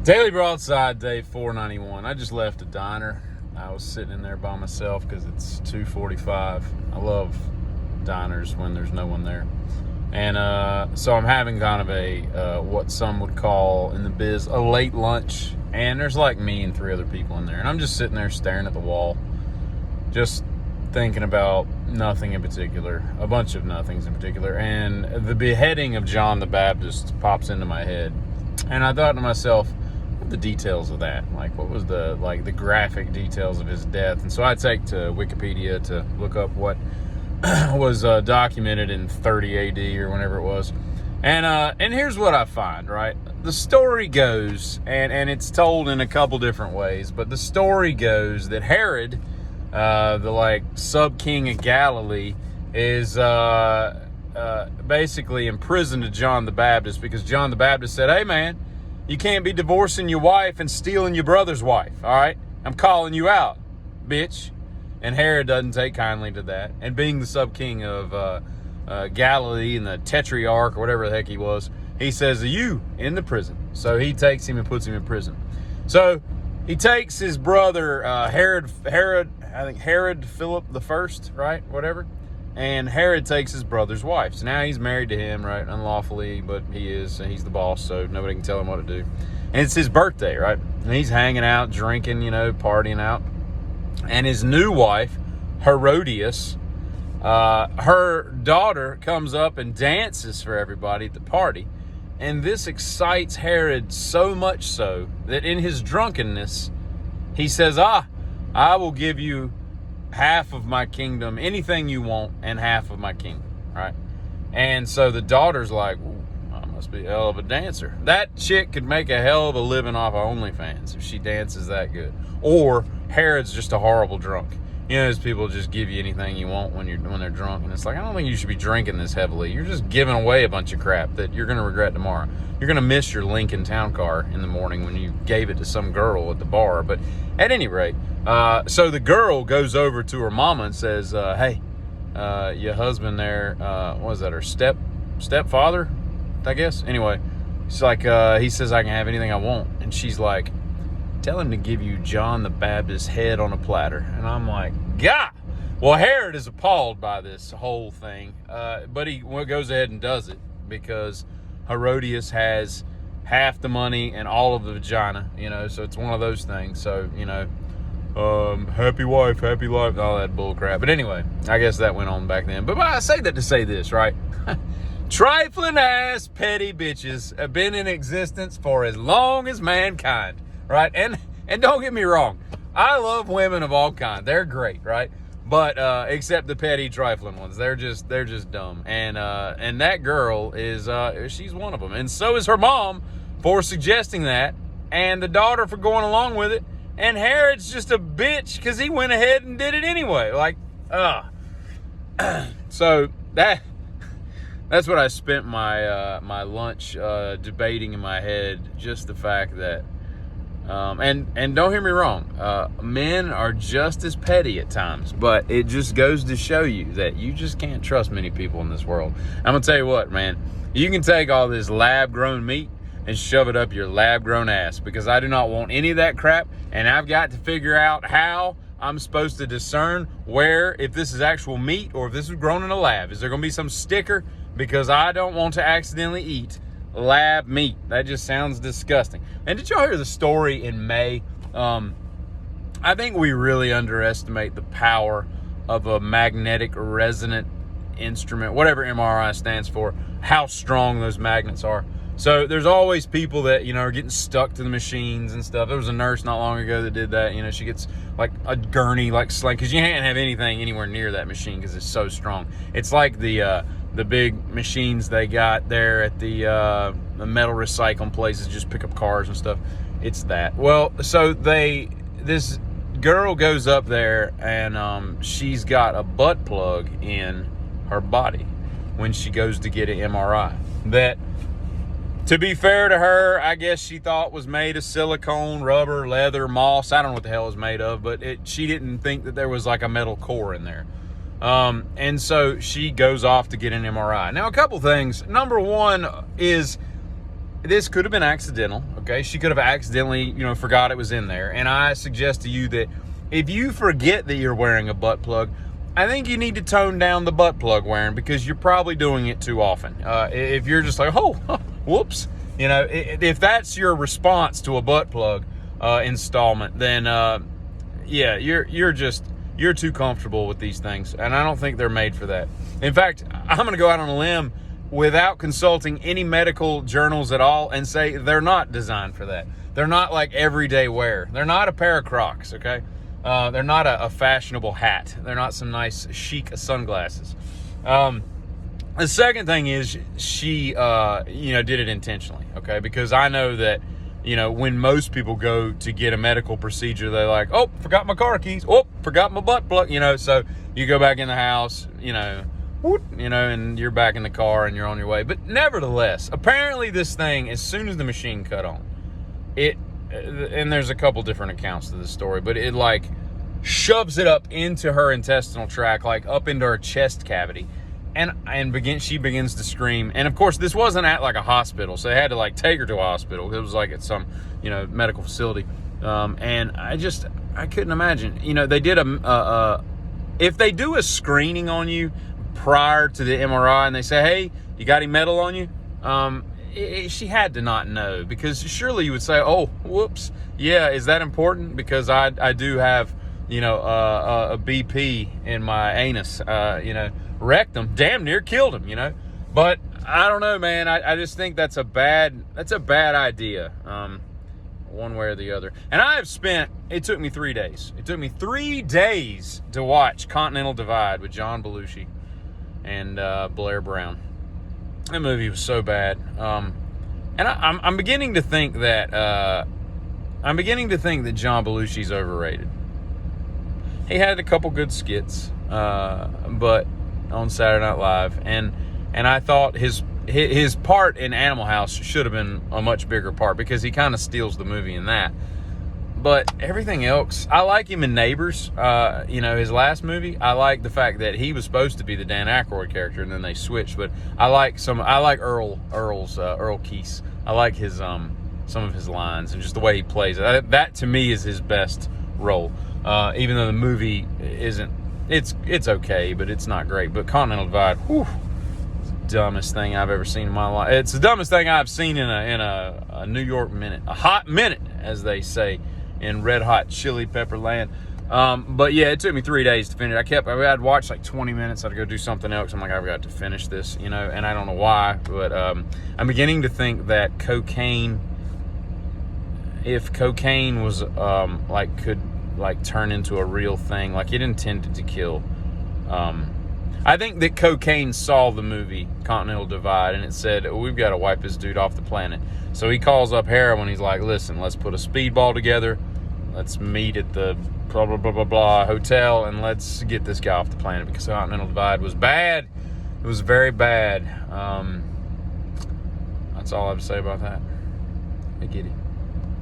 Daily Broadside, day 491. I just left a diner. I was sitting in there by myself because it's 2:45. I love diners when there's no one there. And so I'm having kind of a, what some would call in the biz, a late lunch. And there's like me and three other people in there. And I'm just sitting there staring at the wall, just thinking about nothing in particular, a bunch of nothings in particular. And the beheading of John the Baptist pops into my head. And I thought to myself, the details of that, like what was the graphic details of his death. And so I take to Wikipedia to look up what was documented in 30 AD or whenever it was. And here's what I find, right? The story goes, and it's told in a couple different ways, but the story goes that Herod, the sub-king of Galilee, is basically imprisoned John the Baptist because John the Baptist said, "Hey man, you can't be divorcing your wife and stealing your brother's wife, all right? I'm calling you out, bitch." And Herod doesn't take kindly to that. And being the sub-king of Galilee and the tetrarch or whatever the heck he was, he says, "You in the prison." So he takes him and puts him in prison. So he takes his brother Herod Philip the First, right? Whatever. And Herod takes his brother's wife. So now he's married to him, right? Unlawfully, but he's the boss, so nobody can tell him what to do. And it's his birthday, right? And he's hanging out, drinking, partying out. And his new wife, Herodias, her daughter comes up and dances for everybody at the party. And this excites Herod so much so that in his drunkenness, he says, I will give you half of my kingdom, anything you want, and half of my kingdom, right? And so the daughter's like, I must be a hell of a dancer. That chick could make a hell of a living off of OnlyFans if she dances that good. Or Herod's just a horrible drunk. Those people just give you anything you want when they're drunk, and it's like, I don't think you should be drinking this heavily. You're just giving away a bunch of crap that you're going to regret tomorrow. You're going to miss your Lincoln Town Car in the morning when you gave it to some girl at the bar. But at any rate, so the girl goes over to her mama and says, "Hey, your husband there, what is that? Her stepfather, I guess." Anyway, she's like, he says I can have anything I want, and she's like, "Tell him to give you John the Baptist's head on a platter." And I'm like, God. Well, Herod is appalled by this whole thing, but he goes ahead and does it because Herodias has half the money and all of the vagina, so it's one of those things. So, happy wife, happy life, all that bull crap. But anyway, I guess that went on back then. But I say that to say this, right? Trifling ass petty bitches have been in existence for as long as mankind. Right, and don't get me wrong, I love women of all kinds. They're great, right? But except the petty, trifling ones, they're just dumb. And that girl is she's one of them, and so is her mom for suggesting that, and the daughter for going along with it. And Herod's just a bitch because he went ahead and did it anyway. So that's what I spent my lunch debating in my head. Just the fact that. And don't hear me wrong, men are just as petty at times, but it just goes to show you that you just can't trust many people in this world. I'm gonna tell you what, man, you can take all this lab-grown meat and shove it up your lab-grown ass, because I do not want any of that crap, and I've got to figure out how I'm supposed to discern if this is actual meat or if this was grown in a lab. Is there gonna be some sticker? Because I don't want to accidentally eat lab meat. That just sounds disgusting. And did y'all hear the story in May? I think we really underestimate the power of a magnetic resonant instrument, whatever MRI stands for, how strong those magnets are. So there's always people that, are getting stuck to the machines and stuff. There was a nurse not long ago that did that. She gets like a gurney, like sling, because you can't have anything anywhere near that machine because it's so strong. It's like the big machines they got there at the metal recycling places, just pick up cars and stuff. It's that. Well, so this girl goes up there and she's got a butt plug in her body when she goes to get an MRI. That, to be fair to her, I guess she thought was made of silicone, rubber, leather, moss. I don't know what the hell it was made of, but she didn't think that there was like a metal core in there. And so she goes off to get an MRI. Now, a couple things. Number one is this could have been accidental, okay? She could have accidentally, forgot it was in there. And I suggest to you that if you forget that you're wearing a butt plug, I think you need to tone down the butt plug wearing, because you're probably doing it too often. If you're just like, oh, whoops, if that's your response to a butt plug installment, then yeah, you're too comfortable with these things, and I don't think they're made for that. In fact, I'm going to go out on a limb without consulting any medical journals at all and say they're not designed for that. They're not like everyday wear. They're not a pair of Crocs, okay? They're not a fashionable hat. They're not some nice chic sunglasses. The second thing is she, did it intentionally, okay? Because I know that, when most people go to get a medical procedure, they're like, oh, forgot my car keys. Oh, forgot my butt plug, so you go back in the house, and you're back in the car and you're on your way. But nevertheless, apparently this thing, as soon as the machine cut on, and there's a couple different accounts to this story, but it like shoves it up into her intestinal tract, like up into her chest cavity, and she begins to scream. And of course, this wasn't at like a hospital, so they had to like take her to a hospital. It was like at some medical facility, and I couldn't imagine. They did if they do a screening on you prior to the MRI and they say, hey, you got any metal on you? She had to not know, because surely you would say, oh, whoops, yeah, is that important? Because I do have, a BP in my anus, wrecked him, damn near killed him, But I don't know, man. I just think that's a bad idea, one way or the other. And it took me 3 days. It took me 3 days to watch Continental Divide with John Belushi and Blair Brown. That movie was so bad, and I'm beginning to think that John Belushi's overrated. He had a couple good skits, but on Saturday Night Live, and I thought his part in Animal House should have been a much bigger part, because he kind of steals the movie in that. But everything else, I like him in Neighbors. His last movie, I like the fact that he was supposed to be the Dan Aykroyd character, and then they switched. But I like Earl Keese. I like his some of his lines and just the way he plays it. That to me is his best role. Even though the movie isn't, it's okay, but it's not great. But Continental Divide, whew, it's the dumbest thing I've ever seen in my life. It's the dumbest thing I've seen in a New York minute, a hot minute, as they say in Red Hot Chili Pepper land. But yeah, it took me 3 days to finish. I'd watch like 20 minutes. I'd go do something else. I'm like, I've got to finish this, and I don't know why, but I'm beginning to think that if cocaine was could turn into a real thing, like it intended to kill. I think that cocaine saw the movie Continental Divide, and it said, we've got to wipe this dude off the planet. So he calls up heroin. He's like, listen, let's put a speedball together. Let's meet at the blah, blah, blah, blah, blah hotel, and let's get this guy off the planet, because Continental Divide was bad. It was very bad. That's all I have to say about that. I get it.